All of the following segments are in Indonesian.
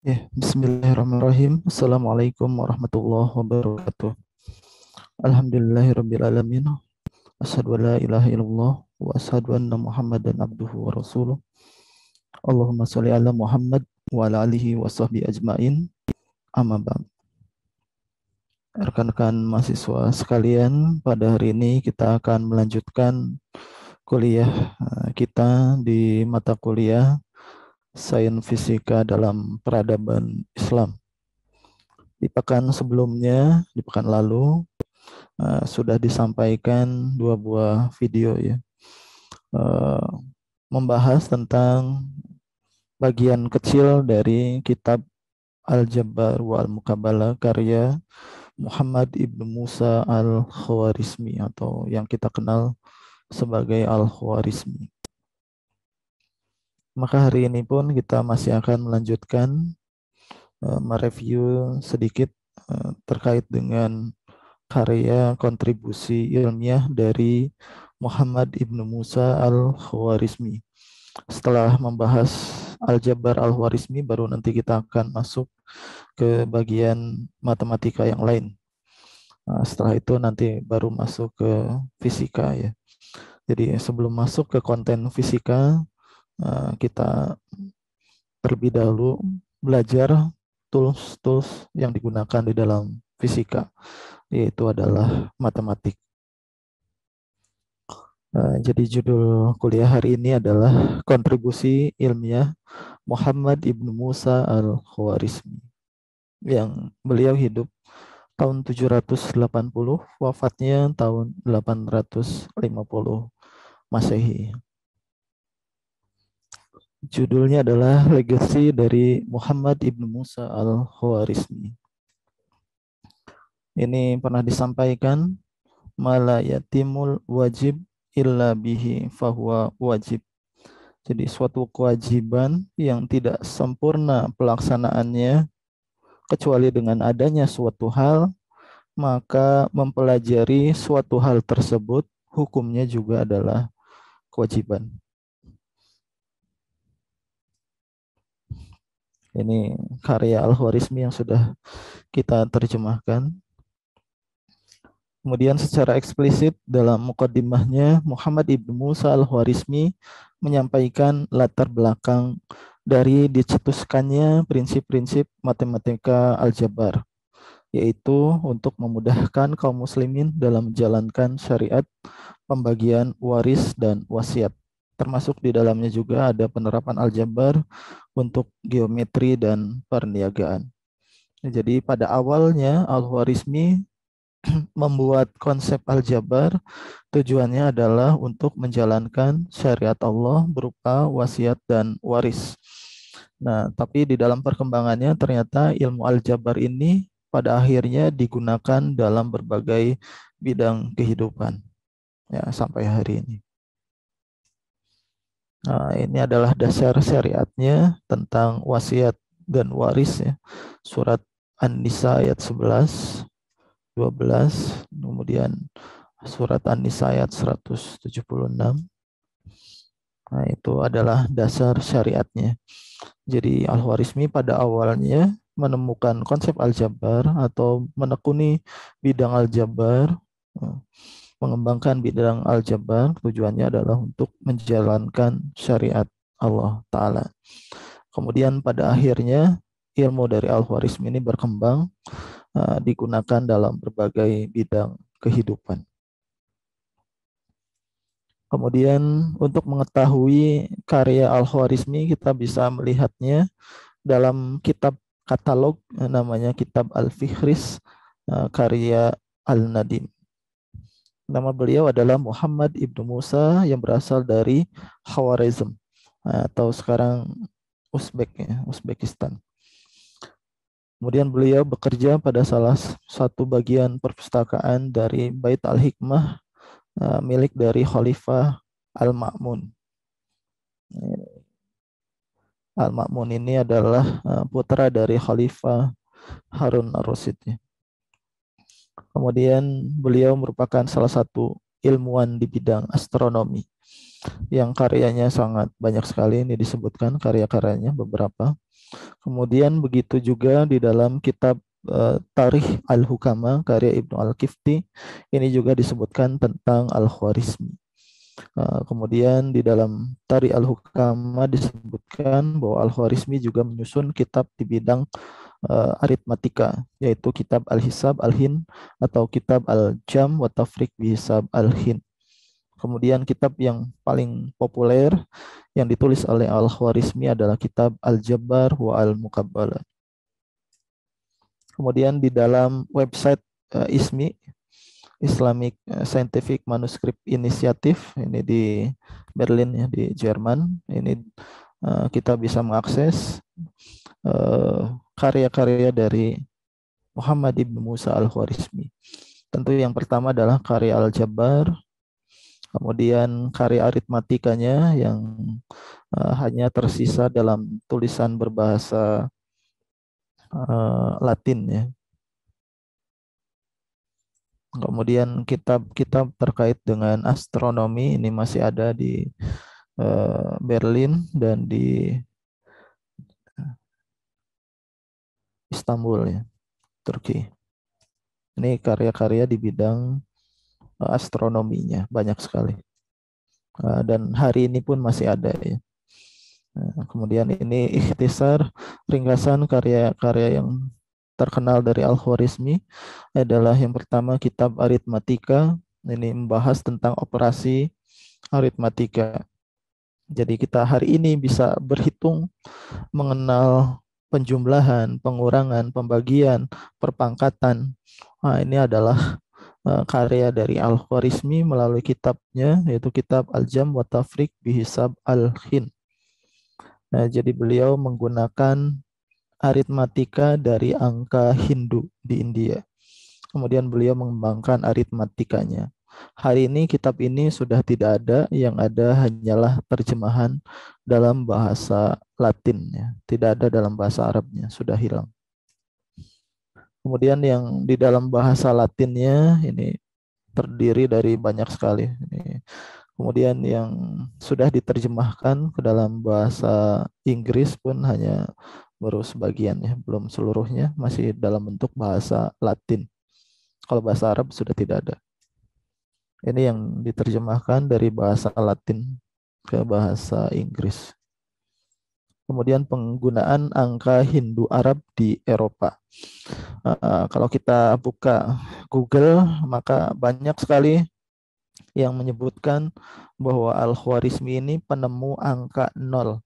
Ya, bismillahirrahmanirrahim. Assalamualaikum warahmatullahi wabarakatuh. Alhamdulillahirrabbilalamin. Asyhadu an la ilaha illallah wa asyhadu anna Muhammadan abduhu wa rasuluh. Allahumma sholli ala Muhammad wa ala alihi wa sahbihi ajmain. Amma ba'd. Rekan-rekan mahasiswa sekalian, pada hari ini kita akan melanjutkan kuliah kita di mata kuliah Sains Fisika dalam Peradaban Islam. Di pekan sebelumnya, di pekan lalu, sudah disampaikan dua buah video ya, uh, membahas tentang bagian kecil dari kitab Al-Jabbar wal Muqabalah karya Muhammad ibnu Musa al-Khwarizmi atau yang kita kenal sebagai Al-Khwarizmi. Maka hari ini pun kita masih akan melanjutkan mereview sedikit terkait dengan karya kontribusi ilmiah dari Muhammad ibnu Musa al-Khwarizmi. Setelah membahas Al-Jabbar al-Khwarizmi, baru nanti kita akan masuk ke bagian matematika yang lain. Nah, setelah itu nanti baru masuk ke fisika ya. Jadi sebelum masuk ke konten fisika, kita terlebih dahulu belajar tools-tools yang digunakan di dalam fisika, yaitu adalah matematik. Jadi judul kuliah hari ini adalah kontribusi ilmiah Muhammad ibnu Musa al-Khwarizmi, yang beliau hidup tahun 780, wafatnya tahun 850 Masehi. Judulnya adalah Legasi dari Muhammad ibnu Musa al-Khwarizmi. Ini pernah disampaikan, mala yatimul wajib illa bihi fahuwa wajib. Jadi suatu kewajiban yang tidak sempurna pelaksanaannya kecuali dengan adanya suatu hal, maka mempelajari suatu hal tersebut hukumnya juga adalah kewajiban. Ini karya Al-Khwarizmi yang sudah kita terjemahkan. Kemudian secara eksplisit dalam mukaddimahnya, Muhammad ibnu Musa al-Khwarizmi menyampaikan latar belakang dari dicetuskannya prinsip-prinsip matematika aljabar, yaitu untuk memudahkan kaum muslimin dalam menjalankan syariat pembagian waris dan wasiat. Termasuk di dalamnya juga ada penerapan aljabar untuk geometri dan perniagaan. Jadi pada awalnya Al-Khwarizmi membuat konsep aljabar tujuannya adalah untuk menjalankan syariat Allah berupa wasiat dan waris. Nah, tapi di dalam perkembangannya ternyata ilmu aljabar ini pada akhirnya digunakan dalam berbagai bidang kehidupan ya sampai hari ini. Nah, ini adalah dasar syariatnya tentang wasiat dan waris ya. Surat An-Nisa ayat 11, 12, kemudian surat An-Nisa ayat 176. Nah, itu adalah dasar syariatnya. Jadi Al-Khwarizmi pada awalnya menemukan konsep aljabar atau menekuni bidang aljabar, mengembangkan bidang aljabar, tujuannya adalah untuk menjalankan syariat Allah Ta'ala. Kemudian pada akhirnya ilmu dari Al-Khwarizmi ini berkembang, digunakan dalam berbagai bidang kehidupan. Kemudian untuk mengetahui karya Al-Khwarizmi kita bisa melihatnya dalam kitab katalog namanya Kitab Al-Fihris karya Al-Nadim. Nama beliau adalah Muhammad ibnu Musa yang berasal dari Khawarizm atau sekarang Uzbekistan. Kemudian beliau bekerja pada salah satu bagian perpustakaan dari Bait Al-Hikmah milik dari Khalifah Al-Ma'mun. Al-Ma'mun ini adalah putra dari Khalifah Harun ar-Rasyid. Kemudian beliau merupakan salah satu ilmuwan di bidang astronomi yang karyanya sangat banyak sekali, ini disebutkan karya-karyanya beberapa. Kemudian begitu juga di dalam kitab Tarikh Al-Hukama karya Ibnu Al-Kifti, ini juga disebutkan tentang Al-Khwarizmi. Kemudian di dalam Tarikh Al-Hukama disebutkan bahwa Al-Khwarizmi juga menyusun kitab di bidang aritmatika, yaitu kitab Al-Hisab Al-Hin atau kitab Al-Jam wa Tafriq Bihisab Al-Hin. Kemudian kitab yang paling populer yang ditulis oleh Al-Khwarizmi adalah kitab Al-Jabbar wa Al-Muqabbalah. Kemudian di dalam website ISMI, Islamic Scientific Manuscript Initiative, ini di Berlin ya, di Jerman. Ini kita bisa mengakses karya-karya dari Muhammad ibn Musa al-Khwarizmi. Tentu yang pertama adalah karya Al-Jabbar, kemudian karya aritmatikanya yang hanya tersisa dalam tulisan berbahasa Latin ya. Kemudian kitab-kitab terkait dengan astronomi ini masih ada di Berlin dan di Istanbul ya, Turki. Ini karya-karya di bidang astronominya banyak sekali. Dan hari ini pun masih ada ya. Kemudian ini ikhtisar ringkasan karya-karya yang terkenal dari Al-Khwarizmi adalah yang pertama kitab aritmatika. Ini membahas tentang operasi aritmatika. Jadi kita hari ini bisa berhitung, mengenal penjumlahan, pengurangan, pembagian, perpangkatan. Nah, ini adalah karya dari Al-Khwarizmi melalui kitabnya, yaitu kitab Al-Jam wa Tafriq Bihisab Al-Hin. Nah, jadi beliau menggunakan aritmatika dari angka Hindu di India. Kemudian beliau mengembangkan aritmatikanya. Hari ini kitab ini sudah tidak ada, yang ada hanyalah terjemahan dalam bahasa Latin ya. Tidak ada dalam bahasa Arabnya, sudah hilang. Kemudian yang di dalam bahasa Latinnya ini terdiri dari banyak sekali. Kemudian yang sudah diterjemahkan ke dalam bahasa Inggris pun hanya baru sebagian ya, belum seluruhnya, masih dalam bentuk bahasa Latin. Kalau bahasa Arab sudah tidak ada. Ini yang diterjemahkan dari bahasa Latin ke bahasa Inggris. Kemudian penggunaan angka Hindu Arab di Eropa. Kalau kita buka Google, maka banyak sekali yang menyebutkan bahwa Al-Khwarizmi ini penemu angka 0.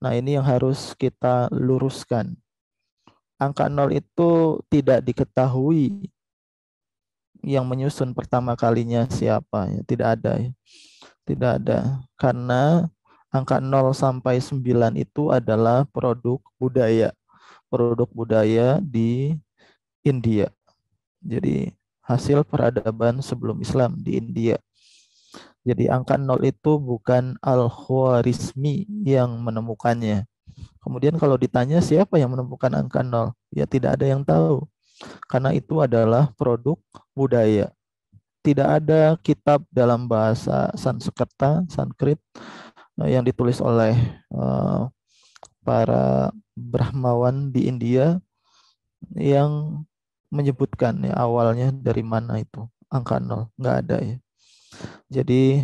Nah, ini yang harus kita luruskan. Angka 0 itu tidak diketahui yang menyusun pertama kalinya siapa ya, tidak ada ya. Tidak ada, karena angka 0 sampai 9 itu adalah produk budaya di India. Jadi hasil peradaban sebelum Islam di India. Jadi angka 0 itu bukan Al-Khwarizmi yang menemukannya. Kemudian kalau ditanya siapa yang menemukan angka 0, ya tidak ada yang tahu. Karena itu adalah produk budaya. Tidak ada kitab dalam bahasa Sanskrit yang ditulis oleh para Brahmawan di India yang menyebutkan ya awalnya dari mana itu angka 0, nggak ada ya. Jadi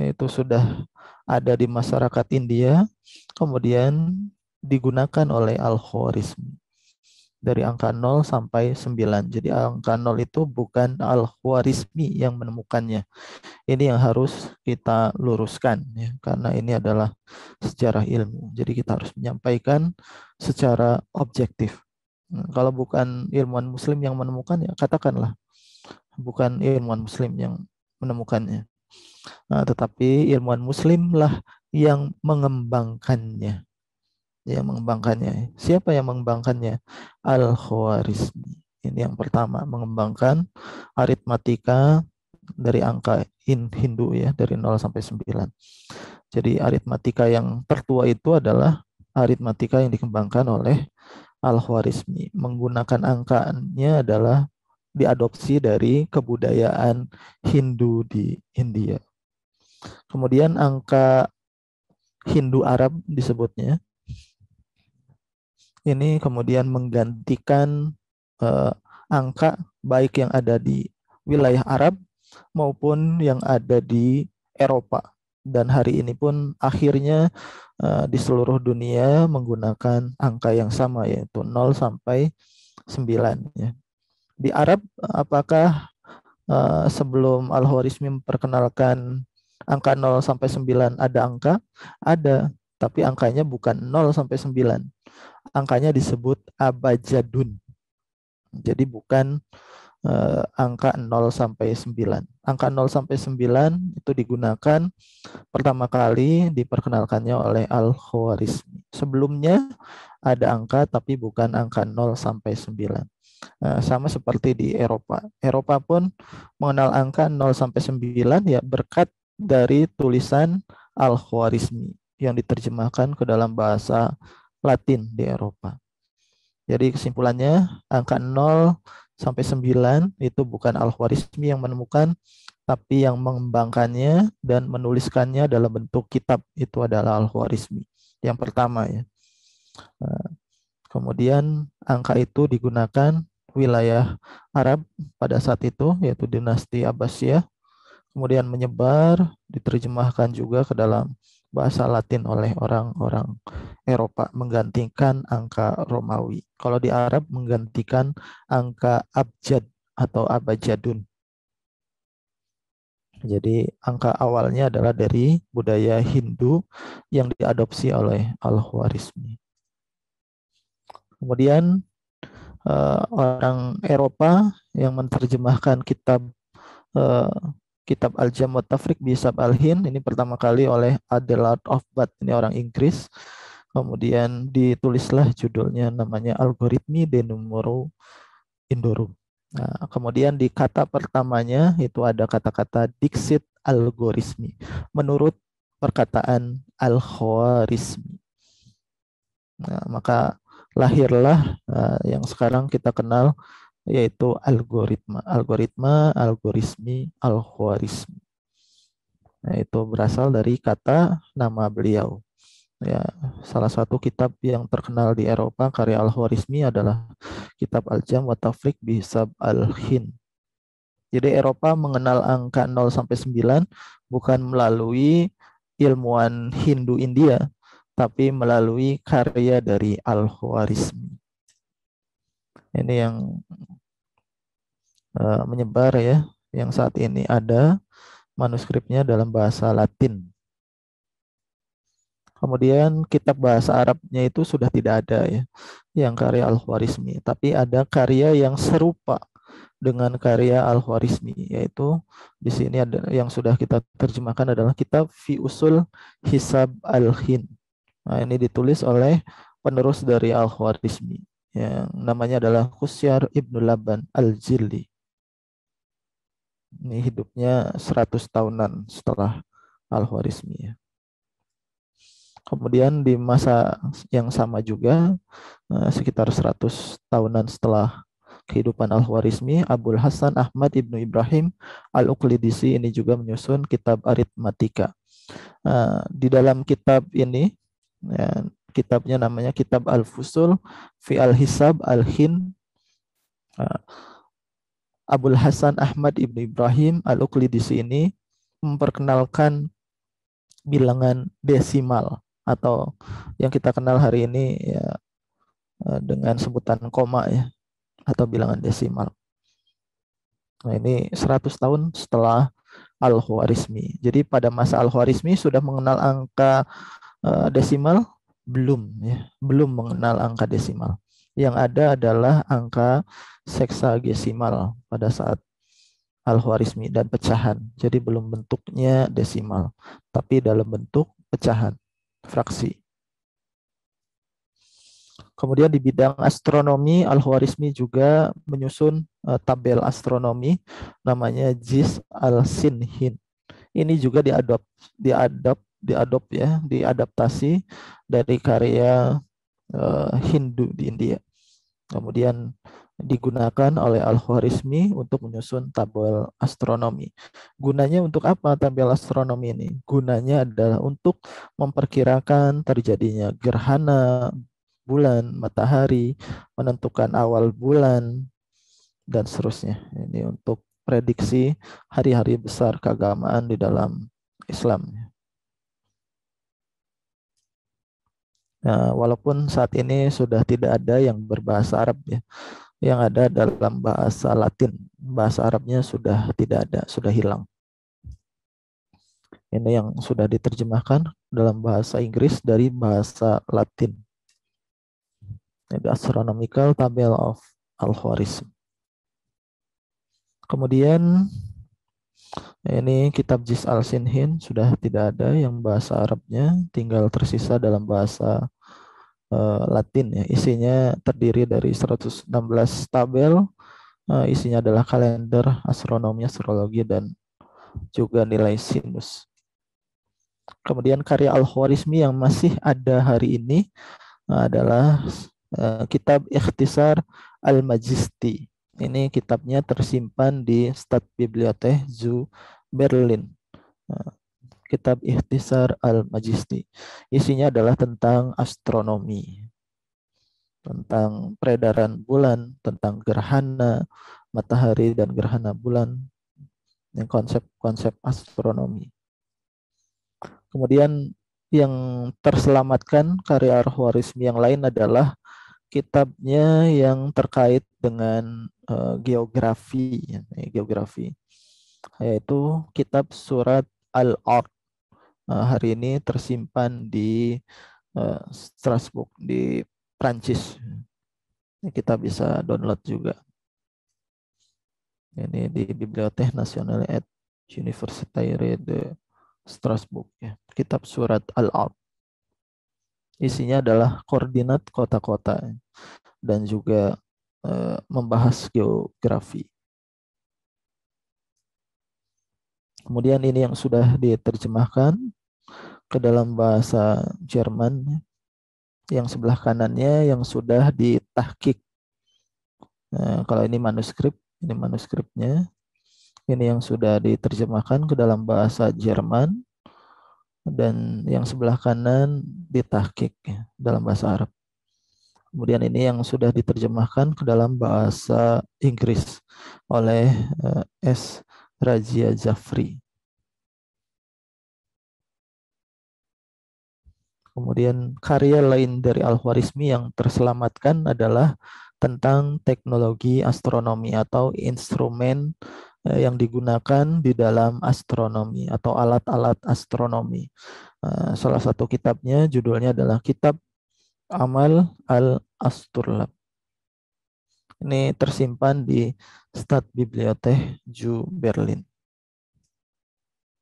itu sudah ada di masyarakat India, kemudian digunakan oleh Al-Khwarizmi dari angka 0 sampai 9. Jadi angka 0 itu bukan Al-Khwarizmi yang menemukannya. Ini yang harus kita luruskan ya, karena ini adalah sejarah ilmu. Jadi kita harus menyampaikan secara objektif. Kalau bukan ilmuwan muslim yang menemukan, ya katakanlah bukan ilmuwan muslim yang menemukannya. Tetapi ilmuwan muslim lah yang mengembangkannya. Yang mengembangkannya. Siapa yang mengembangkannya? Al-Khwarizmi. Ini yang pertama, mengembangkan aritmatika dari angka Hindu ya, dari 0 sampai 9. Jadi aritmatika yang tertua itu adalah aritmatika yang dikembangkan oleh Al-Khwarizmi. Menggunakan angkanya adalah diadopsi dari kebudayaan Hindu di India. Kemudian angka Hindu Arab disebutnya. ini kemudian menggantikan angka baik yang ada di wilayah Arab maupun yang ada di Eropa. Dan hari ini pun akhirnya di seluruh dunia menggunakan angka yang sama, yaitu 0 sampai 9. Ya. Di Arab, apakah sebelum Al-Khwarizmi memperkenalkan angka 0 sampai 9 ada angka? Ada, tapi angkanya bukan 0 sampai 9. Angkanya disebut abajadun. Jadi bukan angka 0 sampai 9. Angka 0 sampai 9 itu digunakan pertama kali diperkenalkannya oleh Al-Khwarizmi. Sebelumnya ada angka tapi bukan angka 0 sampai 9. Sama seperti di Eropa. Eropa pun mengenal angka 0 sampai 9 ya berkat dari tulisan Al-Khwarizmi yang diterjemahkan ke dalam bahasa Latin di Eropa. Jadi kesimpulannya angka 0 sampai 9 itu bukan Al-Khwarizmi yang menemukan, tapi yang mengembangkannya dan menuliskannya dalam bentuk kitab itu adalah Al-Khwarizmi. Yang pertama ya. Kemudian angka itu digunakan wilayah Arab pada saat itu, yaitu dinasti Abbasiyah. Kemudian menyebar, diterjemahkan juga ke dalam bahasa Latin oleh orang-orang Eropa, menggantikan angka Romawi. Kalau di Arab menggantikan angka abjad atau abajadun. Jadi angka awalnya adalah dari budaya Hindu yang diadopsi oleh Al-Khwarizmi. Kemudian orang Eropa yang menerjemahkan uh, kitab Al-Jam' wa Tafriq bi Hisab Al-Hin ini pertama kali oleh Adelard of Bath, ini orang Inggris. Kemudian ditulislah judulnya namanya Algoritmi de Numero Indorum. Nah, kemudian di kata pertamanya itu ada kata-kata Dixit algoritmi menurut perkataan Al-Khwarizmi. Nah, maka lahirlah yang sekarang kita kenal yaitu algoritmi Al-Khwarizmi. Nah, itu berasal dari kata nama beliau. Ya, salah satu kitab yang terkenal di Eropa karya Al-Khwarizmi adalah kitab Al-Jam' wa Tafriq bi Hisab Al-Hin. Jadi Eropa mengenal angka 0 sampai 9 bukan melalui ilmuwan Hindu India, tapi melalui karya dari Al-Khwarizmi. Ini yang menyebar ya, yang saat ini ada manuskripnya dalam bahasa Latin. Kemudian kitab bahasa Arabnya itu sudah tidak ada ya, yang karya Al-Khwarizmi, tapi ada karya yang serupa dengan karya Al-Khwarizmi, yaitu di sini ada yang sudah kita terjemahkan adalah kitab Fi Usul Hisab Al-Hin. Nah, ini ditulis oleh penerus dari Al-Khwarizmi yang namanya adalah Khusyar Ibnu Laban Al-Jilli. Ini hidupnya 100 tahunan setelah Al-Khwarizmi ya. Kemudian di masa yang sama juga, sekitar 100 tahunan setelah kehidupan Al-Khwarizmi, Abul Hasan Ahmad Ibnu Ibrahim Al-Uqlidisi ini juga menyusun kitab aritmatika. Di dalam kitab ini, ya, kitabnya namanya Kitab Al-Fusul fi Al-Hisab Al-Hin. Abul Hasan Ahmad Ibnu Ibrahim Al-Uqlidisi ini memperkenalkan bilangan desimal atau yang kita kenal hari ini ya dengan sebutan koma ya atau bilangan desimal. Nah, ini 100 tahun setelah Al-Khwarizmi. Jadi pada masa Al-Khwarizmi sudah mengenal angka desimal? Belum ya, belum mengenal angka desimal. Yang ada adalah angka seksagesimal pada saat Al-Khwarizmi dan pecahan. Jadi belum bentuknya desimal, tapi dalam bentuk pecahan, fraksi. Kemudian di bidang astronomi, Al-Khwarizmi juga menyusun tabel astronomi namanya Jis al-Sinhin. Ini juga diadaptasi dari karya Hindu di India. Kemudian digunakan oleh Al-Khwarizmi untuk menyusun tabel astronomi. Gunanya untuk apa tabel astronomi ini? Gunanya adalah untuk memperkirakan terjadinya gerhana bulan, matahari, menentukan awal bulan, dan seterusnya. Ini untuk prediksi hari-hari besar keagamaan di dalam Islam. Nah, walaupun saat ini sudah tidak ada yang berbahasa Arab ya, yang ada dalam bahasa Latin. Bahasa Arabnya sudah tidak ada, sudah hilang. Ini yang sudah diterjemahkan dalam bahasa Inggris dari bahasa Latin. The Astronomical Table of Al-Khwarizm. Kemudian ini kitab Juz al-Sinhin sudah tidak ada yang bahasa Arabnya, tinggal tersisa dalam bahasa Latin ya. Isinya terdiri dari 116 tabel, isinya adalah kalender, astronomi, astrologi, dan juga nilai sinus. Kemudian karya Al-Khwarizmi yang masih ada hari ini adalah kitab Ikhtisar Al-Majisti. Ini kitabnya tersimpan di Staatsbibliothek zu Berlin. Kitab Ikhtisar Al-Majisti. Isinya adalah tentang astronomi, tentang peredaran bulan, tentang gerhana matahari dan gerhana bulan, yang konsep-konsep astronomi. Kemudian yang terselamatkan karya Al-Khwarizmi yang lain adalah kitabnya yang terkait dengan geografi, geografi, yaitu kitab Surat Al-Ard. Hari ini tersimpan di Strasbourg di Prancis. Kita bisa download juga. Ini di Bibliothèque Nationale et Universitaire de Strasbourg ya. Kitab Surat Al-Ard. Isinya adalah koordinat kota-kota dan juga membahas geografi. Kemudian ini yang sudah diterjemahkan ke dalam bahasa Jerman, yang sebelah kanannya yang sudah ditahqiq. Kalau ini manuskripnya. Ini yang sudah diterjemahkan ke dalam bahasa Jerman, dan yang sebelah kanan ditahqiq ya, dalam bahasa Arab. Kemudian ini yang sudah diterjemahkan ke dalam bahasa Inggris oleh S. Razia Jafri. Kemudian karya lain dari Al-Khwarizmi yang terselamatkan adalah tentang teknologi astronomi atau instrumen yang digunakan di dalam astronomi atau alat-alat astronomi. Salah satu kitabnya judulnya adalah Kitab Amal al-Asturlab. Ini tersimpan di Staatsbibliothek zu Berlin.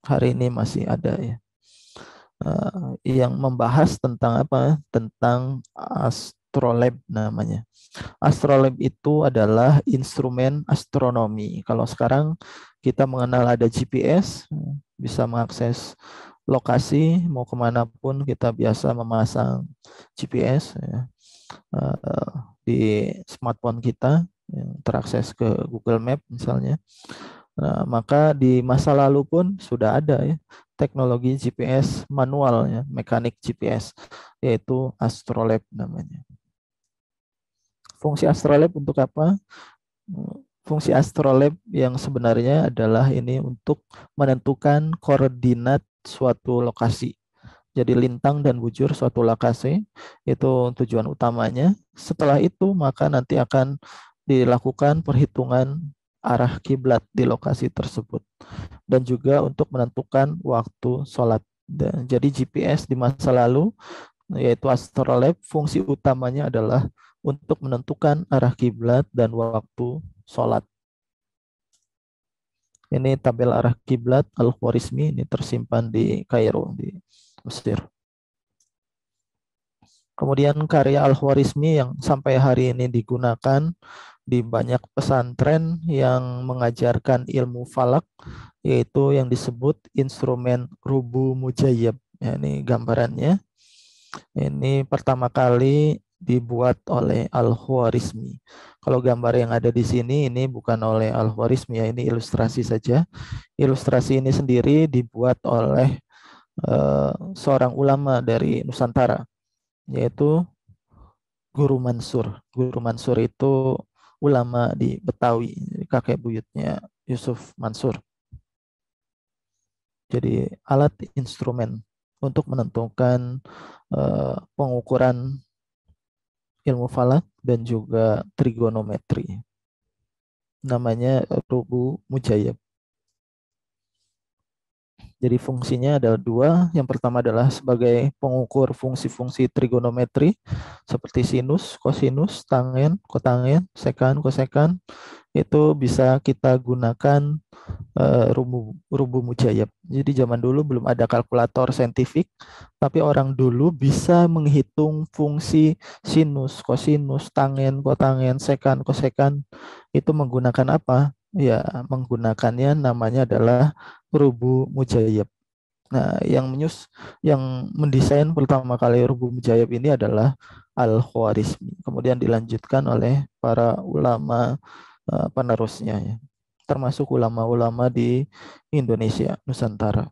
Hari ini masih ada ya. Yang membahas tentang apa? Tentang astrolab namanya. Astrolab itu adalah instrumen astronomi. Kalau sekarang kita mengenal ada GPS, bisa mengakses lokasi, mau kemanapun kita biasa memasang GPS ya, di smartphone kita yang terakses ke Google Map misalnya. Nah, maka di masa lalu pun sudah ada ya teknologi GPS manual ya, mekanik GPS, yaitu astrolab namanya. Fungsi astrolab untuk apa? Fungsi astrolab yang sebenarnya adalah ini untuk menentukan koordinat suatu lokasi. Jadi lintang dan bujur suatu lokasi itu tujuan utamanya. Setelah itu maka nanti akan dilakukan perhitungan arah kiblat di lokasi tersebut, dan juga untuk menentukan waktu sholat. Jadi GPS di masa lalu, yaitu astrolab, fungsi utamanya adalah untuk menentukan arah kiblat dan waktu sholat. Ini tabel arah kiblat Al-Khwarizmi, ini tersimpan di Kairo, di Mesir. Kemudian karya Al-Khwarizmi yang sampai hari ini digunakan di banyak pesantren yang mengajarkan ilmu falak, yaitu yang disebut instrumen rubu mujayyab. Ya, ini gambarannya. Ini pertama kali dibuat oleh Al-Khwarizmi. Kalau gambar yang ada di sini ini bukan oleh Al-Khwarizmi ya, ini ilustrasi saja. Ilustrasi ini sendiri dibuat oleh seorang ulama dari Nusantara, yaitu Guru Mansur. Guru Mansur itu ulama di Betawi, kakek buyutnya Yusuf Mansur. Jadi alat instrumen untuk menentukan pengukuran ilmu falak dan juga trigonometri. Namanya rubu mujayyab. Jadi fungsinya adalah dua. Yang pertama adalah sebagai pengukur fungsi-fungsi trigonometri seperti sinus, kosinus, tangen, kotangen, sekan, kosekan. Itu bisa kita gunakan rubu rubu mujayyab. Jadi zaman dulu belum ada kalkulator saintifik, tapi orang dulu bisa menghitung fungsi sinus, kosinus, tangen, kotangen, sekan, kosekan itu menggunakan apa? Ya, menggunakannya namanya adalah rubu mujayyab. Nah, yang mendesain pertama kali rubu mujayyab ini adalah Al-Khwarizmi. Kemudian dilanjutkan oleh para ulama penerusnya ya, termasuk ulama-ulama di Indonesia, Nusantara.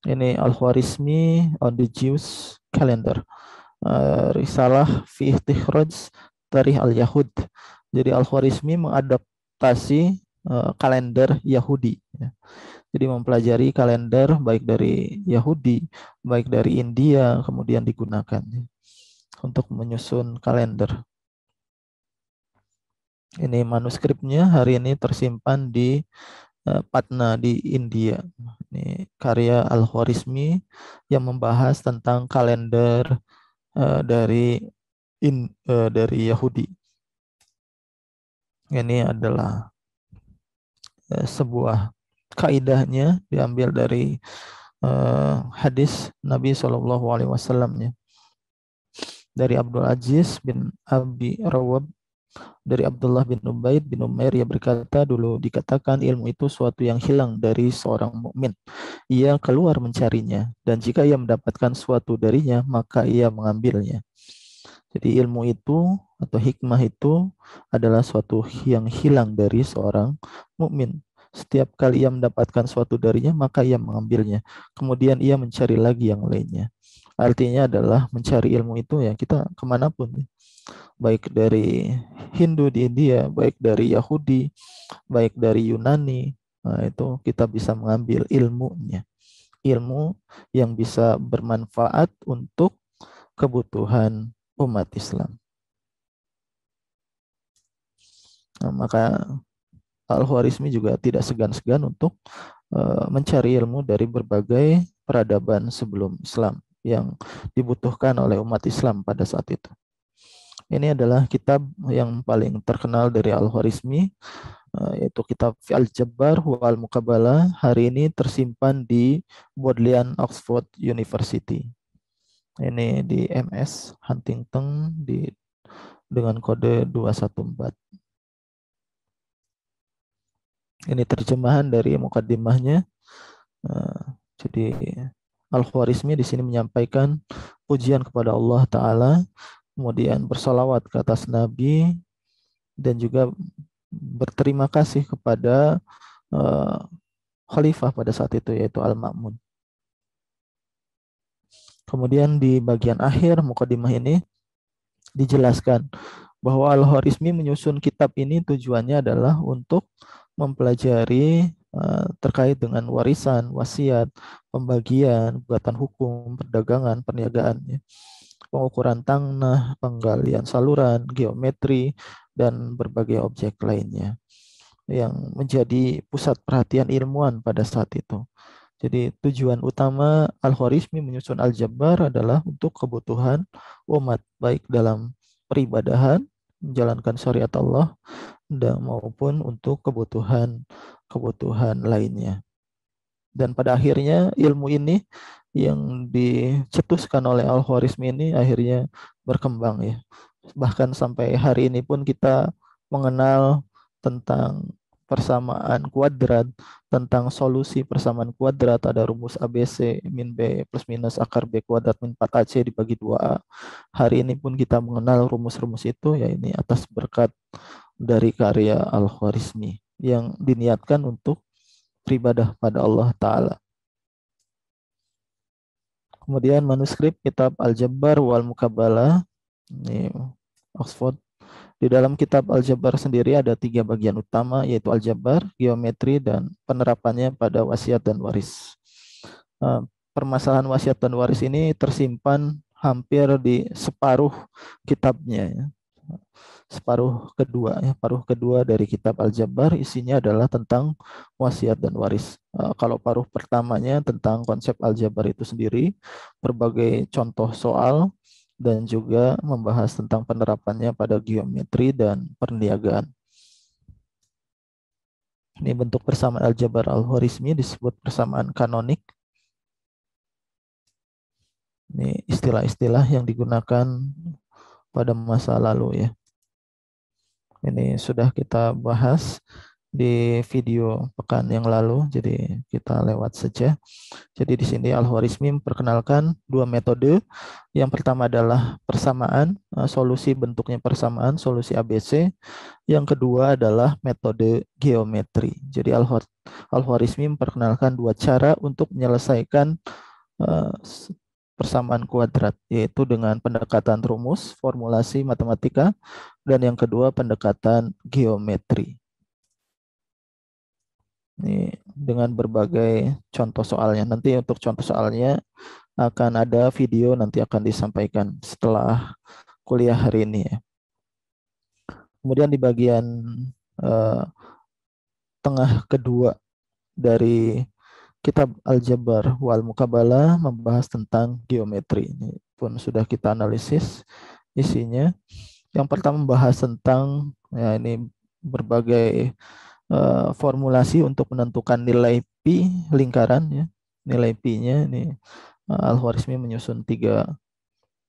Ini Al-Khwarizmi on the Jews Calendar. Risalah fi Ihtikhraj Tarikh al-Yahud. Jadi Al-Khwarizmi mengadaptasi kalender Yahudi. Ya. Jadi mempelajari kalender baik dari Yahudi, baik dari India, kemudian digunakan ya, untuk menyusun kalender. Ini manuskripnya hari ini tersimpan di Patna di India. Ini karya Al-Khwarizmi yang membahas tentang kalender dari Yahudi. Ini adalah sebuah kaidahnya diambil dari hadis Nabi Shallallahu Alaihi Wasallam dari Abdul Aziz bin Abi Rawab dari Abdullah bin Ubaid bin Umair, ia berkata, dulu dikatakan ilmu itu suatu yang hilang dari seorang mukmin. Ia keluar mencarinya, dan jika ia mendapatkan suatu darinya, maka ia mengambilnya. Jadi ilmu itu atau hikmah itu adalah suatu yang hilang dari seorang mukmin. Setiap kali ia mendapatkan suatu darinya, maka ia mengambilnya. Kemudian ia mencari lagi yang lainnya. Artinya adalah mencari ilmu itu ya kita kemanapun. Baik dari Hindu di India, baik dari Yahudi, baik dari Yunani. Nah, itu kita bisa mengambil ilmunya. Ilmu yang bisa bermanfaat untuk kebutuhan umat Islam. Nah, maka Al-Khwarizmi juga tidak segan-segan untuk mencari ilmu dari berbagai peradaban sebelum Islam yang dibutuhkan oleh umat Islam pada saat itu. Ini adalah kitab yang paling terkenal dari Al-Khwarizmi, yaitu kitab Al-Jabbar wal Muqabalah. Hari ini tersimpan di Bodleian Oxford University. Ini di MS Huntington dengan kode 214. Ini terjemahan dari mukaddimahnya. Jadi Al-Khwarizmi di sini menyampaikan pujian kepada Allah Ta'ala, kemudian bersolawat ke atas Nabi, dan juga berterima kasih kepada khalifah pada saat itu, yaitu Al-Ma'mun. Kemudian di bagian akhir mukaddimah ini dijelaskan bahwa Al-Khwarizmi menyusun kitab ini tujuannya adalah untuk mempelajari terkait dengan warisan, wasiat, pembagian, buatan hukum, perdagangan, perniagaan, ya, pengukuran tanah, penggalian saluran, geometri, dan berbagai objek lainnya yang menjadi pusat perhatian ilmuwan pada saat itu. Jadi tujuan utama Al-Khwarizmi menyusun Al-Jabbar adalah untuk kebutuhan umat, baik dalam peribadahan, menjalankan syariat Allah, dan maupun untuk kebutuhan lainnya. Dan pada akhirnya ilmu ini yang dicetuskan oleh Al-Khwarizmi ini akhirnya berkembang ya. Bahkan sampai hari ini pun kita mengenal tentang persamaan kuadrat, tentang solusi persamaan kuadrat, ada rumus ABC min B plus minus akar B kuadrat min 4AC dibagi 2A. Hari ini pun kita mengenal rumus-rumus itu, ya ini atas berkat dari karya Al-Khwarizmi yang diniatkan untuk beribadah pada Allah Ta'ala. Kemudian manuskrip kitab Al-Jabbar wal Mukabalah, ini Oxford. Di dalam kitab Al-Jabbar sendiri ada 3 bagian utama, yaitu Al-Jabbar, geometri, dan penerapannya pada wasiat dan waris. Permasalahan wasiat dan waris ini tersimpan hampir di separuh kitabnya, ya. Paruh kedua dari kitab Al-Jabbar isinya adalah tentang wasiat dan waris. Kalau paruh pertamanya tentang konsep Al-Jabbar itu sendiri, berbagai contoh soal, dan juga membahas tentang penerapannya pada geometri dan perniagaan. Ini bentuk persamaan Al-Jabbar Al-Khwarizmi disebut persamaan kanonik. Ini istilah-istilah yang digunakan pada masa lalu, ya. Ini sudah kita bahas di video pekan yang lalu, jadi kita lewat saja. Jadi di sini Al-Khwarizmi memperkenalkan 2 metode. Yang pertama adalah persamaan, solusi bentuknya persamaan, solusi ABC. Yang kedua adalah metode geometri. Jadi Al-Khwarizmi memperkenalkan 2 cara untuk menyelesaikan persamaan kuadrat, yaitu dengan pendekatan rumus, formulasi matematika, dan yang kedua pendekatan geometri. Ini dengan berbagai contoh soalnya. Nanti untuk contoh soalnya akan ada video, nanti akan disampaikan setelah kuliah hari ini, ya. Kemudian di bagian tengah kedua dari kitab Al-Jabbar wal Mukabalah membahas tentang geometri. Ini pun sudah kita analisis isinya. Yang pertama membahas tentang, ya, ini berbagai formulasi untuk menentukan nilai pi lingkaran, ya. Nilai pi-nya ini Al-Khwarizmi menyusun 3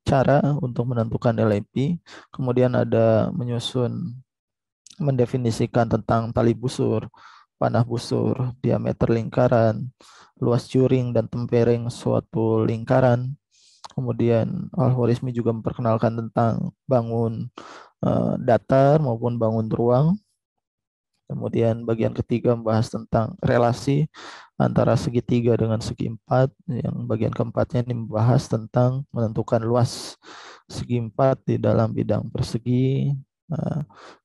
cara untuk menentukan nilai pi. Kemudian ada mendefinisikan tentang tali busur, panah busur, diameter lingkaran, luas juring dan tempereng suatu lingkaran. Kemudian Al-Khwarizmi juga memperkenalkan tentang bangun datar maupun bangun ruang. Kemudian bagian ketiga membahas tentang relasi antara segitiga dengan segi empat. Yang bagian keempatnya ini membahas tentang menentukan luas segi empat di dalam bidang persegi,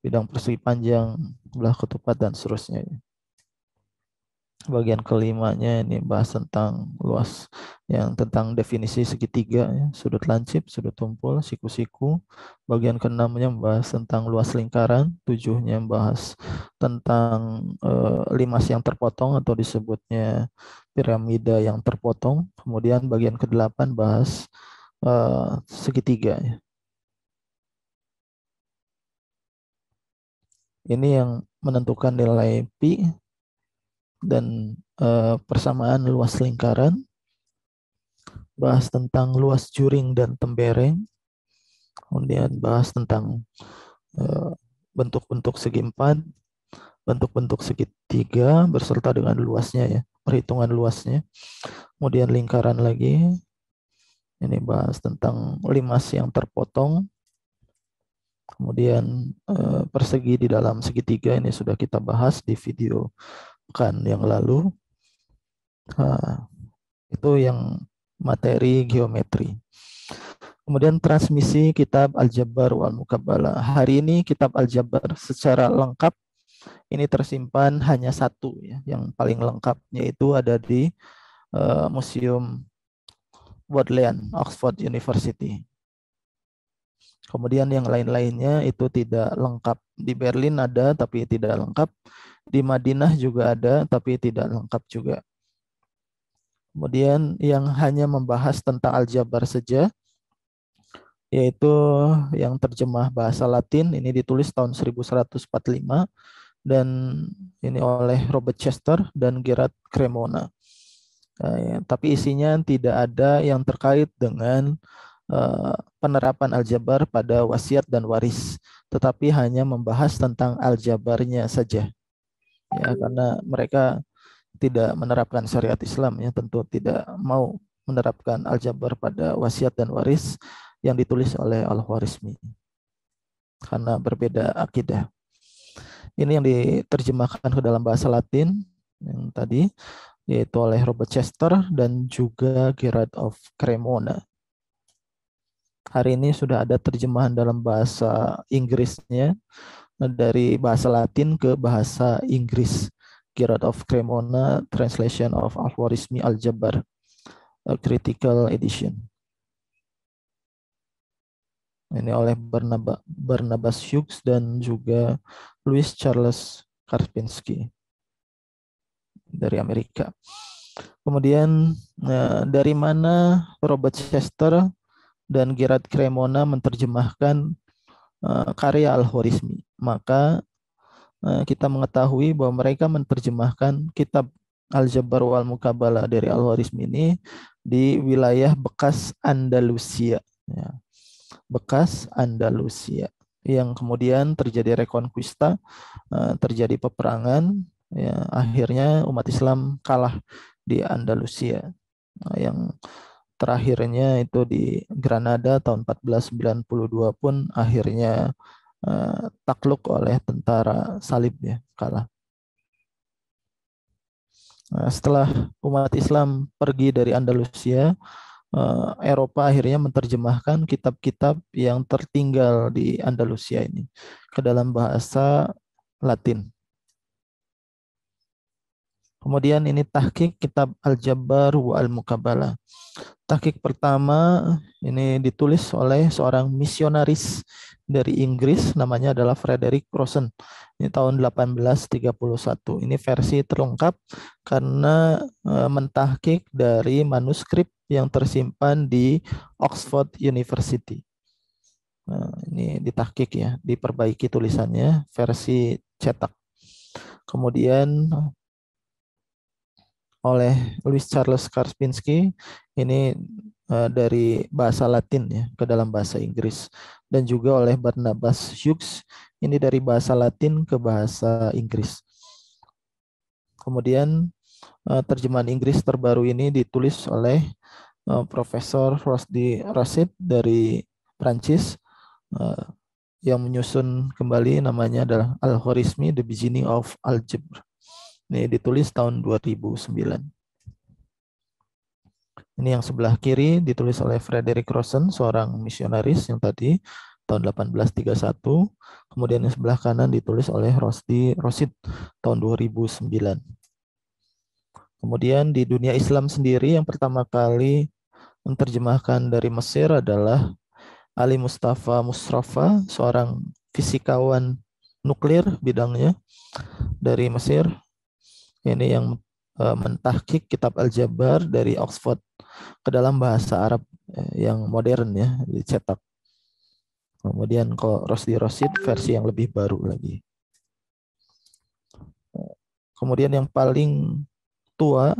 bidang persegi panjang, belah ketupat, dan seterusnya. Bagian kelimanya ini bahas tentang luas, yang tentang definisi segitiga, ya, sudut lancip, sudut tumpul, siku-siku. Bagian keenamnya membahas tentang luas lingkaran. Tujuhnya membahas tentang limas yang terpotong atau disebutnya piramida yang terpotong. Kemudian bagian kedelapan bahas segitiga, ya. Ini yang menentukan nilai pi dan persamaan luas lingkaran. Bahas tentang luas juring dan tembereng. Kemudian bahas tentang bentuk-bentuk segi empat, bentuk-bentuk segitiga berserta dengan luasnya, ya, perhitungan luasnya. Kemudian lingkaran lagi. Ini bahas tentang limas yang terpotong. Kemudian persegi di dalam segitiga ini sudah kita bahas di video kan yang lalu. Itu yang materi geometri. Kemudian transmisi kitab Al-Jabbar wal Mukabalah. Hari ini kitab Al-Jabbar secara lengkap ini tersimpan hanya 1, ya, yang paling lengkap, yaitu ada di Museum Bodleian, Oxford University. Kemudian yang lain-lainnya itu tidak lengkap. Di Berlin ada tapi tidak lengkap. Di Madinah juga ada tapi tidak lengkap juga. Kemudian yang hanya membahas tentang Al-Jabbar saja, yaitu yang terjemah bahasa Latin, ini ditulis tahun 1145 dan ini oleh Robert Chester dan Gerard Cremona. Ya, tapi isinya tidak ada yang terkait dengan penerapan Al-Jabbar pada wasiat dan waris, tetapi hanya membahas tentang Al-Jabbarnya saja. Ya, karena mereka tidak menerapkan syariat Islam, ya, tentu tidak mau menerapkan Al-Jabbar pada wasiat dan waris yang ditulis oleh Al-Khwarizmi karena berbeda akidah. Ini yang diterjemahkan ke dalam bahasa Latin yang tadi. yaitu oleh Robert Chester dan juga Gerard of Cremona. Hari ini sudah ada terjemahan dalam bahasa Inggrisnya dari bahasa Latin ke bahasa Inggris. Gerard of Cremona, Translation of Al-Khwarizmi Al-Jabbar, Critical Edition. Ini oleh Barnabas Hughes dan juga Louis Charles Karpinski dari Amerika. Kemudian dari mana Robert Chester dan Gerard Cremona menerjemahkan karya Al-Khwarizmi? Maka kita mengetahui bahwa mereka menerjemahkan kitab Al-Jabbar wal Muqabalah dari Al-Khwarizmi ini di wilayah bekas Andalusia, ya. Bekas Andalusia yang kemudian terjadi rekonquista, terjadi peperangan, ya, akhirnya umat Islam kalah di Andalusia. Yang terakhirnya itu di Granada tahun 1492 pun akhirnya takluk oleh tentara salib, ya, kalah. Setelah umat Islam pergi dari Andalusia, Eropa akhirnya menerjemahkan kitab-kitab yang tertinggal di Andalusia ini ke dalam bahasa Latin. Kemudian ini tahqiq kitab Al-Jabbar wa Al-Muqabalah. Tahqiq pertama ini ditulis oleh seorang misionaris dari Inggris, namanya adalah Frederick Crossan. Ini tahun 1831. Ini versi terlengkap karena mentahqiq dari manuskrip yang tersimpan di Oxford University. Ini ditahqiq, ya, diperbaiki tulisannya versi cetak. Kemudian oleh Louis Charles Karpinski, ini dari bahasa Latin, ya, ke dalam bahasa Inggris, dan juga oleh Barnabas Hughes, ini dari bahasa Latin ke bahasa Inggris. Kemudian terjemahan Inggris terbaru ini ditulis oleh Profesor Rusdi Rashid dari Prancis, yang menyusun kembali, namanya adalah Al-Khwarizmi The Beginning of Algebra. Ini ditulis tahun 2009. Ini yang sebelah kiri ditulis oleh Frederick Crossan, seorang misionaris yang tadi tahun 1831. Kemudian yang sebelah kanan ditulis oleh Rusdi Rashid tahun 2009. Kemudian di dunia Islam sendiri yang pertama kali menerjemahkan dari Mesir adalah Ali Mustafa Musrafa, seorang fisikawan nuklir bidangnya dari Mesir. Ini yang mentahqiq kitab Al-Jabbar dari Oxford ke dalam bahasa Arab yang modern, ya, dicetak. Kemudian kalau Rusdi Rashid versi yang lebih baru lagi. Kemudian yang paling tua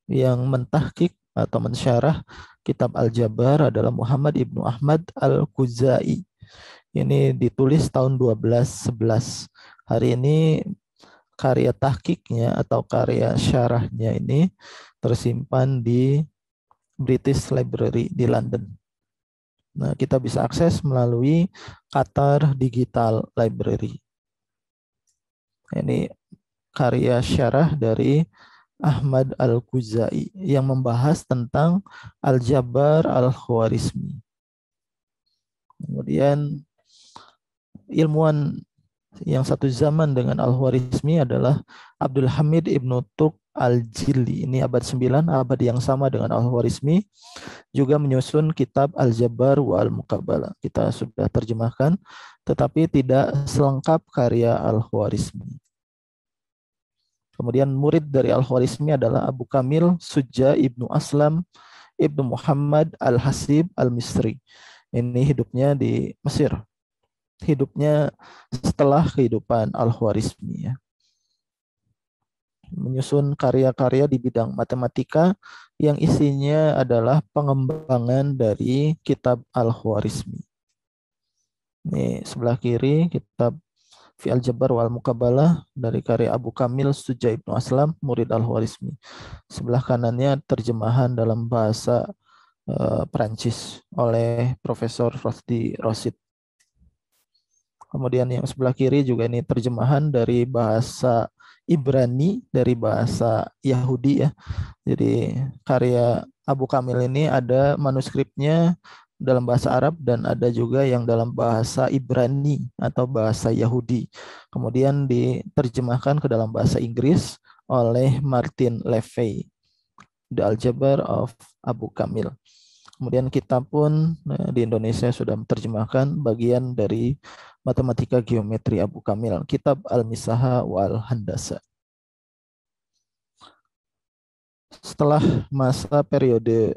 yang mentahqiq atau mensyarah kitab Al-Jabbar adalah Muhammad Ibnu Ahmad Al-Khuzai. Ini ditulis tahun 1211. Hari ini karya tahqiqnya atau karya syarahnya ini tersimpan di British Library di London. Nah, kita bisa akses melalui Qatar Digital Library. Ini karya syarah dari Ahmad Al-Khuzai yang membahas tentang Al-Jabbar Al-Khwarizmi. Kemudian ilmuwan yang satu zaman dengan Al-Khwarizmi adalah Abdul Hamid Ibnu Tuq Al-Jilli. Ini abad 9, abad yang sama dengan Al-Khwarizmi, juga menyusun kitab Al-Jabbar wa Al-Muqabalah. Kita sudah terjemahkan, tetapi tidak selengkap karya Al-Khwarizmi. Kemudian murid dari Al-Khwarizmi adalah Abu Kamil Sujja Ibnu Aslam Ibnu Muhammad Al-Hasib Al-Misri. Ini hidupnya di Mesir. Hidupnya setelah kehidupan Al-Khwarizmi, ya. Menyusun karya-karya di bidang matematika yang isinya adalah pengembangan dari kitab Al-Khwarizmi. Ini sebelah kiri kitab Fi Al-Jabbar wal Muqabalah dari karya Abu Kamil Sujja Ibnu Aslam, murid Al-Khwarizmi. Sebelah kanannya terjemahan dalam bahasa Perancis oleh Profesor Rusdi Rashid. Kemudian yang sebelah kiri juga ini terjemahan dari bahasa Ibrani dari bahasa Yahudi ya. Jadi karya Abu Kamil ini ada manuskripnya dalam bahasa Arab dan ada juga yang dalam bahasa Ibrani atau bahasa Yahudi. Kemudian diterjemahkan ke dalam bahasa Inggris oleh Martin Levy, The Algebra of Abu Kamil. Kemudian kita pun di Indonesia sudah menerjemahkan bagian dari Matematika Geometri Abu Kamil, Kitab Al-Misaha wal Handasa. Setelah masa periode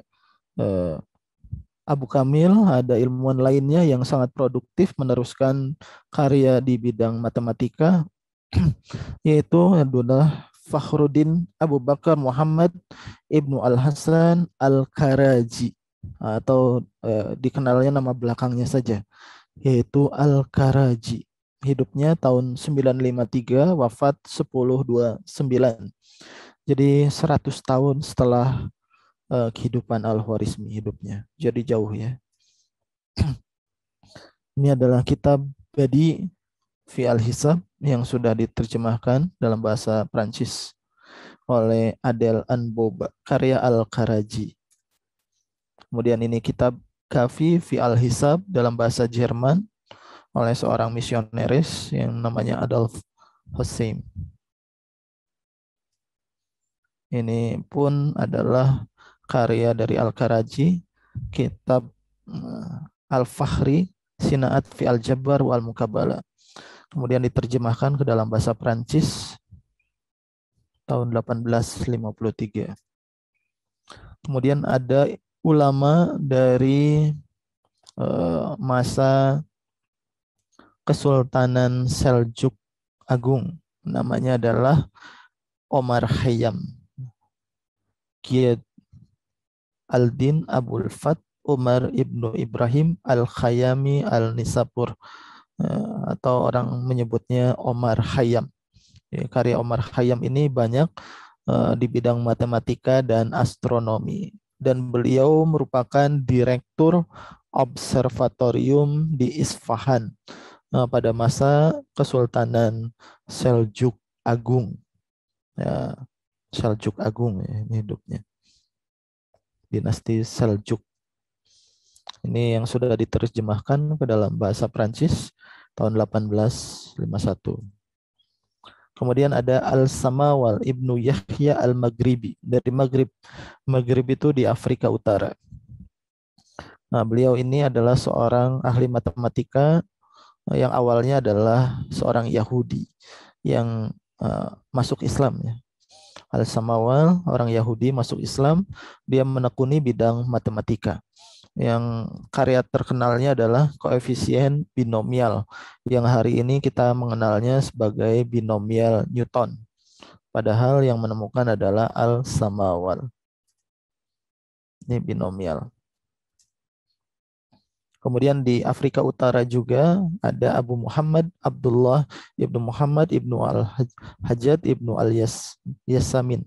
Abu Kamil, ada ilmuwan lainnya yang sangat produktif meneruskan karya di bidang matematika, yaitu adalah Fakhruddin Abu Bakar Muhammad Ibnu Al-Hasan Al-Karaji, atau dikenalnya nama belakangnya saja, yaitu Al-Karaji. Hidupnya tahun 953, wafat 1029. Jadi 100 tahun setelah kehidupan Al-Khwarizmi hidupnya. Jadi jauh ya. Ini adalah kitab Badi fi Al-Hisab yang sudah diterjemahkan dalam bahasa Prancis oleh Adel Anboba, karya Al-Karaji. Kemudian ini kitab Kafi fi Al-Hisab dalam bahasa Jerman oleh seorang misionaris yang namanya Adolf Hussein. Ini pun adalah karya dari Al-Karaji, kitab Al-Fakhri, Sinaat fi Al-Jabbar wal Mukabala. Kemudian diterjemahkan ke dalam bahasa Prancis tahun 1853. Kemudian ada ulama dari masa Kesultanan Seljuk Agung, namanya adalah Omar Khayyam. Qiyad Al-Din Abul Fat Umar Ibnu Ibrahim Al-Khayyami Al-Nisapur, atau orang menyebutnya Omar Khayyam. Karya Omar Khayyam ini banyak di bidang matematika dan astronomi, dan beliau merupakan direktur observatorium di Isfahan pada masa Kesultanan Seljuk Agung. Ya, Seljuk Agung ya, ini hidupnya. Dinasti Seljuk. Ini yang sudah diterjemahkan ke dalam bahasa Prancis tahun 1851. Kemudian ada Al-Samawal Ibnu Yahya Al-Maghribi dari Maghrib. Maghrib itu di Afrika Utara. Nah, beliau ini adalah seorang ahli matematika yang awalnya adalah seorang Yahudi yang masuk Islam ya. Al-Samawal, orang Yahudi masuk Islam, dia menekuni bidang matematika. Yang karya terkenalnya adalah koefisien binomial, yang hari ini kita mengenalnya sebagai binomial Newton. Padahal yang menemukan adalah Al-Samawal. Ini binomial. Kemudian di Afrika Utara juga ada Abu Muhammad Abdullah Ibnu Muhammad Ibnu Al-Hajjad Ibnu Al-Yasamin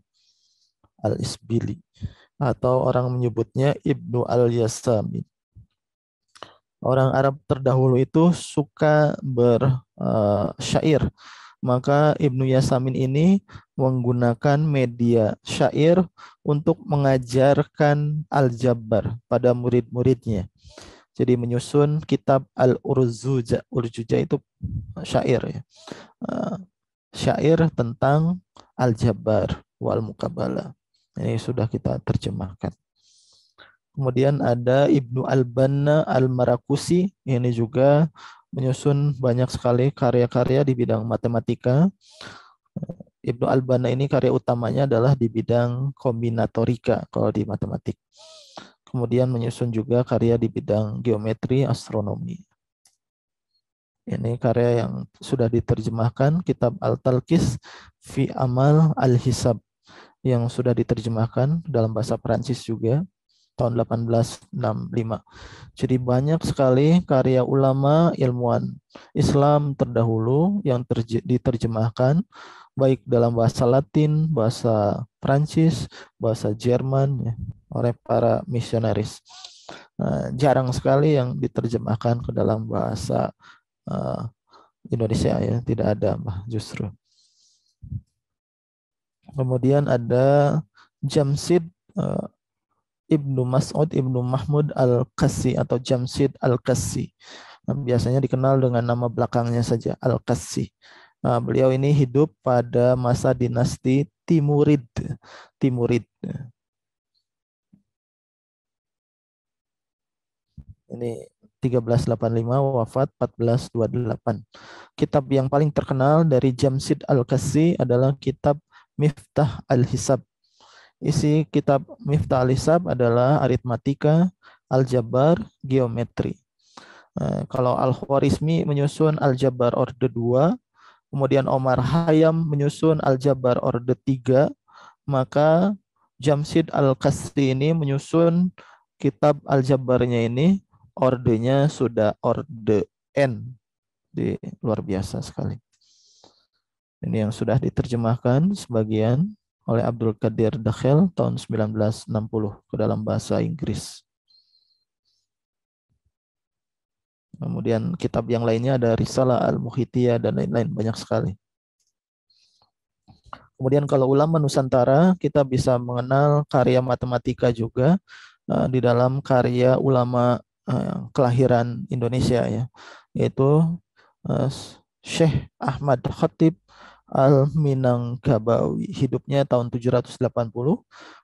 Al-Isbili, atau orang menyebutnya Ibnu Al-Yasamin. Orang Arab terdahulu itu suka bersyair, maka Ibnu Yasamin ini menggunakan media syair untuk mengajarkan aljabar pada murid-muridnya. Jadi menyusun kitab Al-Urjuza. Urjuza itu syair ya. Syair tentang aljabar wal mukabala. Ini sudah kita terjemahkan. Kemudian ada Ibnu Al-Banna Al-Marakusi. Ini juga menyusun banyak sekali karya-karya di bidang matematika. Ibnu Al-Banna ini karya utamanya adalah di bidang kombinatorika kalau di matematik. Kemudian menyusun juga karya di bidang geometri, astronomi. Ini karya yang sudah diterjemahkan, kitab Al-Talqis fi Amal Al-Hisab, yang sudah diterjemahkan dalam bahasa Prancis juga tahun 1865. Jadi banyak sekali karya ulama ilmuwan Islam terdahulu yang diterjemahkan baik dalam bahasa Latin, bahasa Prancis, bahasa Jerman ya, oleh para misionaris. Jarang sekali yang diterjemahkan ke dalam bahasa Indonesia ya, tidak ada justru. Kemudian ada Jamsid Ibnu Mas'ud Ibnu Mahmud Al-Qassi atau Jamsid Al-Qassi. Nah, biasanya dikenal dengan nama belakangnya saja Al-Qassi. Nah, beliau ini hidup pada masa dinasti Timurid. Timurid. Ini 1385 wafat 1428. Kitab yang paling terkenal dari Jamsid Al-Qassi adalah kitab Miftah Al-Hisab. Isi kitab Miftah Al-Hisab adalah aritmatika, aljabar, geometri. Kalau Al-Khwarizmi menyusun aljabar orde 2, kemudian Omar Khayyam menyusun aljabar orde 3, maka Jamsid Al-Qassi ini menyusun kitab aljabarnya ini ordenya sudah orde N. Luar biasa sekali. Ini yang sudah diterjemahkan sebagian oleh Abdul Qadir Dakhel tahun 1960 ke dalam bahasa Inggris. Kemudian kitab yang lainnya ada Risalah Al-Mukhitiyah dan lain-lain, banyak sekali. Kemudian kalau ulama Nusantara, kita bisa mengenal karya matematika juga di dalam karya ulama kelahiran Indonesia ya, yaitu Syekh Ahmad Khatib Al-Minangkabawi. Hidupnya tahun 780,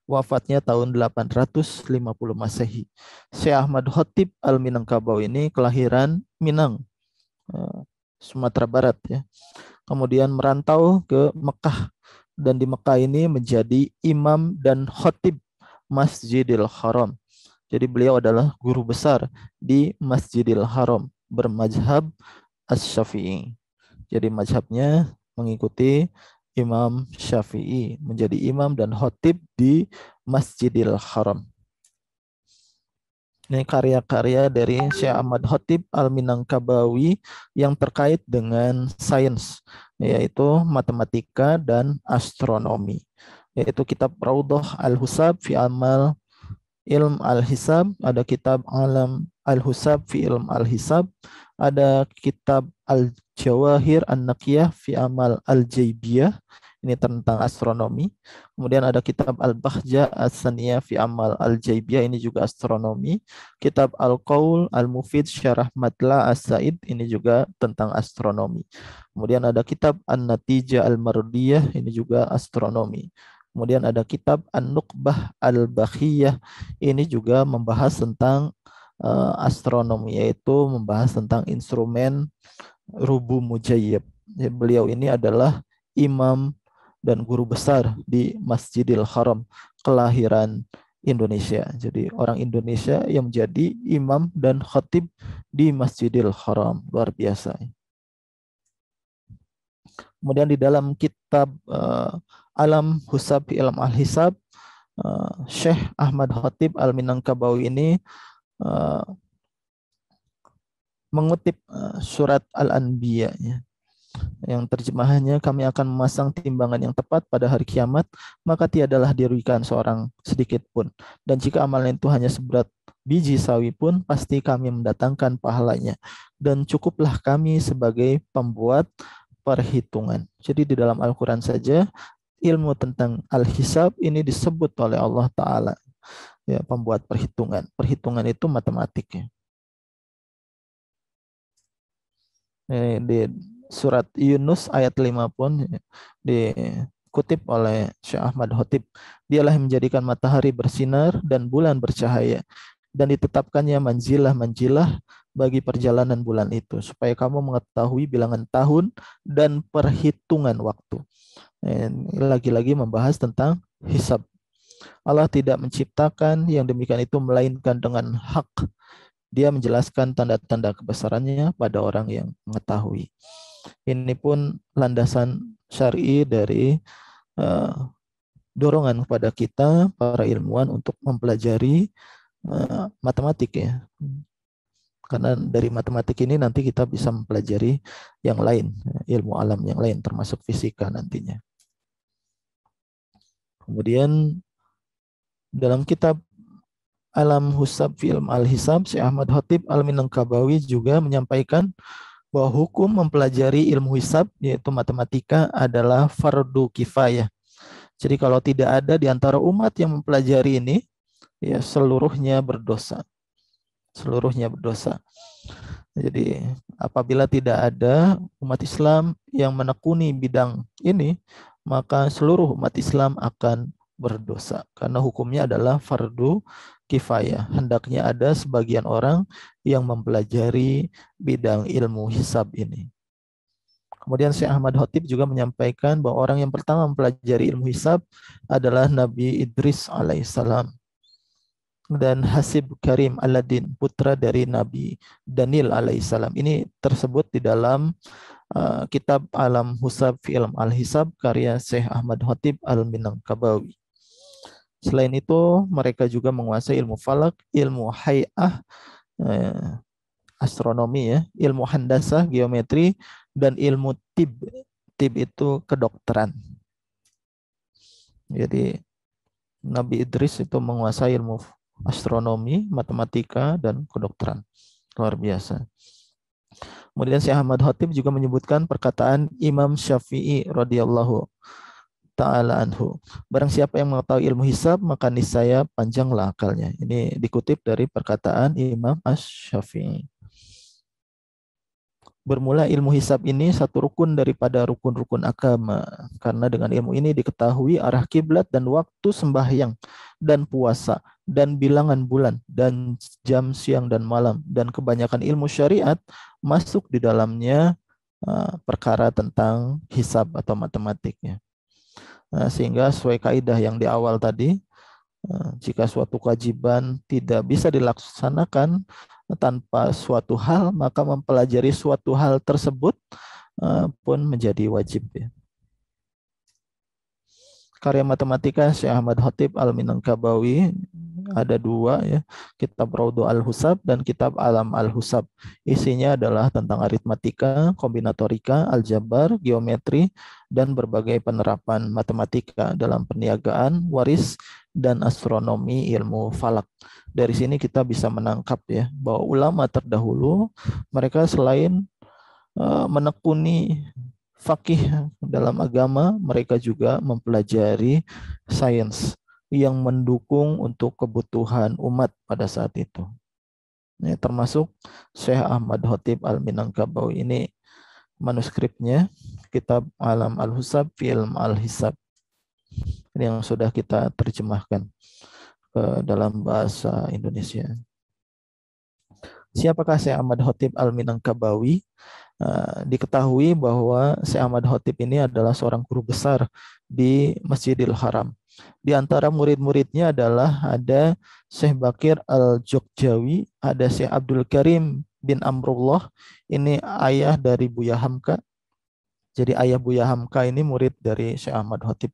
wafatnya tahun 850 Masehi. Syekh Ahmad Khatib Al-Minangkabawi ini kelahiran Minang, Sumatera Barat ya. Kemudian merantau ke Mekah dan di Mekah ini menjadi imam dan khatib Masjidil Haram. Jadi beliau adalah guru besar di Masjidil Haram, bermazhab Asy-Syafi'i. Jadi mazhabnya mengikuti Imam Syafi'i, menjadi imam dan khatib di Masjidil Haram. Ini karya-karya dari Syekh Ahmad Khatib Al-Minangkabawi yang terkait dengan sains, yaitu matematika dan astronomi. Yaitu kitab Raudhah Al-Husab fi Amal Ilm Al-Hisab, ada kitab Alam Al-Husab fi Ilm Al-Hisab, ada kitab Al-Jawahir An-Naqiyah fi Amal Al-Jaibiyah, ini tentang astronomi. Kemudian ada kitab Al-Bahjah As-Saniyah fi Amal Al-Jaibiyah, ini juga astronomi. Kitab Al-Qaul Al-Mufid Syarah Matla As-Said, ini juga tentang astronomi. Kemudian ada kitab An-Natijah Al-Mardiyah, ini juga astronomi. Kemudian ada kitab An-Nuqbah Al-Bakhiyah, ini juga membahas tentang astronomi, yaitu membahas tentang instrumen rubu mujayyab. Beliau ini adalah imam dan guru besar di Masjidil Haram, kelahiran Indonesia. Jadi orang Indonesia yang menjadi imam dan khatib di Masjidil Haram, luar biasa. Kemudian di dalam kitab Alam Husab Ilm Al-Hisab, Syekh Ahmad Khatib Al-Minangkabawi ini mengutip surat Al-Anbiya ya, yang terjemahannya, kami akan memasang timbangan yang tepat pada hari kiamat, maka tiadalah dirugikan seorang sedikit pun. Dan jika amalan itu hanya seberat biji sawi pun, pasti kami mendatangkan pahalanya. Dan cukuplah kami sebagai pembuat perhitungan. Jadi di dalam Al-Quran saja, ilmu tentang al-hisab ini disebut oleh Allah Ta'ala, ya, pembuat perhitungan. Perhitungan itu matematik ya. Di surat Yunus ayat 5 pun dikutip oleh Syekh Ahmad Khatib, dialah yang menjadikan matahari bersinar dan bulan bercahaya, dan ditetapkannya manjilah-manjilah bagi perjalanan bulan itu, supaya kamu mengetahui bilangan tahun dan perhitungan waktu. Lagi-lagi membahas tentang hisab. Allah tidak menciptakan yang demikian itu melainkan dengan hak. Dia menjelaskan tanda-tanda kebesarannya pada orang yang mengetahui. Ini pun landasan syar'i dari dorongan kepada kita para ilmuwan untuk mempelajari matematik ya. Karena dari matematik ini nanti kita bisa mempelajari yang lain, ilmu alam yang lain termasuk fisika nantinya. Kemudian dalam kitab Alam Husab Film Al-Hisab, Syekh Ahmad Khatib Al-Minangkabawi juga menyampaikan bahwa hukum mempelajari ilmu hisab, yaitu matematika, adalah fardu kifayah. Jadi kalau tidak ada di antara umat yang mempelajari ini, ya seluruhnya berdosa. Seluruhnya berdosa. Jadi apabila tidak ada umat Islam yang menekuni bidang ini, maka seluruh umat Islam akan berdosa. Karena hukumnya adalah fardu kifayah. Hendaknya ada sebagian orang yang mempelajari bidang ilmu hisab ini. Kemudian Syekh Ahmad Khatib juga menyampaikan bahwa orang yang pertama mempelajari ilmu hisab adalah Nabi Idris alaihissalam dan Hasib Karim Aladin, putra dari Nabi Daniel alaihissalam. Ini tersebut di dalam kitab Alam Husab fi Ilm Al-Hisab karya Syekh Ahmad Khatib Al-Minangkabawi. Selain itu, mereka juga menguasai ilmu falak, ilmu hay'ah, astronomi ya, ilmu handasah, geometri, dan ilmu tib. Tib itu kedokteran. Jadi Nabi Idris itu menguasai ilmu astronomi, matematika, dan kedokteran. Luar biasa. Kemudian Syekh Ahmad Khatib juga menyebutkan perkataan Imam Syafi'i radhiyallahu ta'ala anhu. Barang siapa yang mengetahui ilmu hisab, maka niscaya panjanglah akalnya. Ini dikutip dari perkataan Imam Asy-Syafi'i. Bermula ilmu hisab ini satu rukun daripada rukun-rukun agama. Karena dengan ilmu ini diketahui arah kiblat dan waktu sembahyang dan puasa dan bilangan bulan dan jam siang dan malam. Dan kebanyakan ilmu syariat masuk di dalamnya perkara tentang hisab atau matematiknya. Sehingga sesuai kaidah yang di awal tadi, jika suatu kewajiban tidak bisa dilaksanakan tanpa suatu hal, maka mempelajari suatu hal tersebut pun menjadi wajib ya. Karya matematika Syekh Ahmad Khatib Al-Minangkabawi ada dua ya, kitab Raudhu Al-Husab dan kitab Alam Al-Husab. Isinya adalah tentang aritmatika, kombinatorika, aljabar, geometri, dan berbagai penerapan matematika dalam perniagaan, waris, dan astronomi ilmu falak. Dari sini kita bisa menangkap ya bahwa ulama terdahulu mereka selain menekuni fakih dalam agama, mereka juga mempelajari sains yang mendukung untuk kebutuhan umat pada saat itu. Ya, termasuk Syekh Ahmad Khatib Al-Minangkabawi ini manuskripnya kitab Alam Al-Husab fi Ilm Al-Hisab yang sudah kita terjemahkan ke dalam bahasa Indonesia. Siapakah Syekh Ahmad Khatib Al-Minangkabawi? Diketahui bahwa Syekh Ahmad Khatib ini adalah seorang guru besar di Masjidil Haram. Di antara murid-muridnya adalah ada Syekh Bakir Al-Jogjawi, ada Syekh Abdul Karim bin Amrullah, ini ayah dari Buya Hamka. Jadi ayah Buya Hamka ini murid dari Syekh Ahmad Khatib.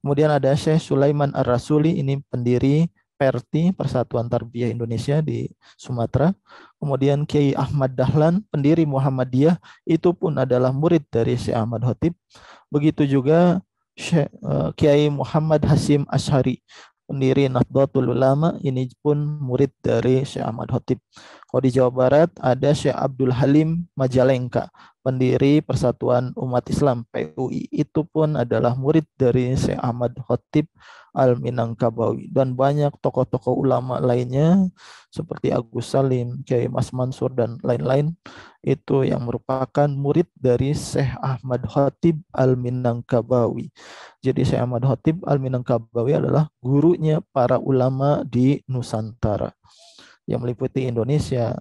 Kemudian ada Syekh Sulaiman Ar-Rasuli, ini pendiri PERTI, Persatuan Tarbiyah Indonesia di Sumatera. Kemudian Kiai Ahmad Dahlan, pendiri Muhammadiyah, itu pun adalah murid dari Syekh Ahmad Khatib. Begitu juga Kiai Muhammad Hasim Asy'ari, pendiri Nahdlatul Ulama, ini pun murid dari Syekh Ahmad Khatib. Kalau di Jawa Barat ada Syekh Abdul Halim Majalengka, pendiri Persatuan Umat Islam PUI, itu pun adalah murid dari Syekh Ahmad Khatib Al-Minangkabawi, dan banyak tokoh-tokoh ulama lainnya seperti Agus Salim, Kiai Mas Mansur, dan lain-lain itu yang merupakan murid dari Syekh Ahmad Khatib Al-Minangkabawi. Jadi Syekh Ahmad Khatib Al-Minangkabawi adalah gurunya para ulama di Nusantara yang meliputi Indonesia,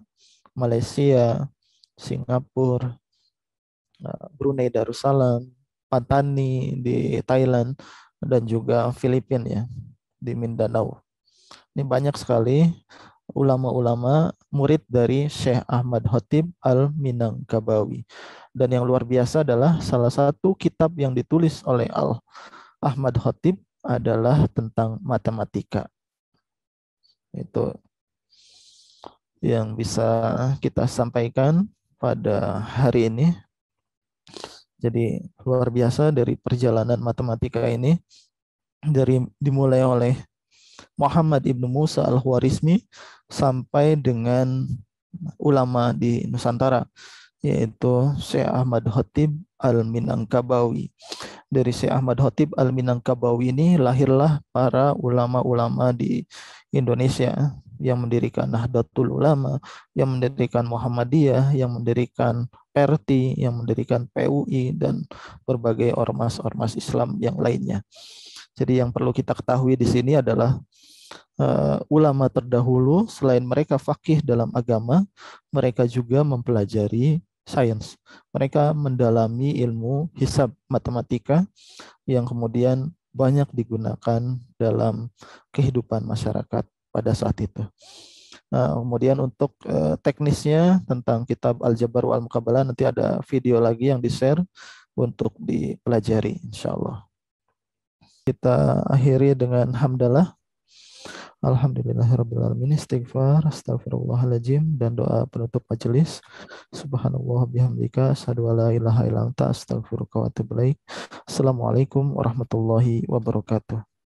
Malaysia, Singapura, Brunei Darussalam, Patani di Thailand, dan juga Filipina ya, di Mindanao. Ini banyak sekali ulama-ulama murid dari Syekh Ahmad Khatib Al-Minangkabawi. Dan yang luar biasa adalah salah satu kitab yang ditulis oleh Ahmad Khatib adalah tentang matematika. Itu yang bisa kita sampaikan pada hari ini. Jadi luar biasa dari perjalanan matematika ini, dari dimulai oleh Muhammad Ibnu Musa Al-Khwarizmi sampai dengan ulama di Nusantara, yaitu Syekh Ahmad Khatib Al-Minangkabawi. Dari Syekh Ahmad Khatib Al-Minangkabawi ini lahirlah para ulama-ulama di Indonesia yang mendirikan Nahdlatul Ulama, yang mendirikan Muhammadiyah, yang mendirikan PERTI, yang mendirikan PUI, dan berbagai ormas-ormas Islam yang lainnya. Jadi yang perlu kita ketahui di sini adalah ulama terdahulu selain mereka fakih dalam agama, mereka juga mempelajari sains. Mereka mendalami ilmu hisab matematika yang kemudian banyak digunakan dalam kehidupan masyarakat pada saat itu. Nah, kemudian untuk teknisnya tentang kitab Al-Jabar wal Muqabalah nanti ada video lagi yang di-share untuk dipelajari insya Allah. Kita akhiri dengan hamdalah. Alhamdulillahirrabbilalamin. Istighfar, astagfirullahaladzim, dan doa penutup majelis. Subhanallah bihamdika, asyhadu an la ilaha illa anta, astaghfiruka wa atubu ilaik. Assalamualaikum warahmatullahi wabarakatuh.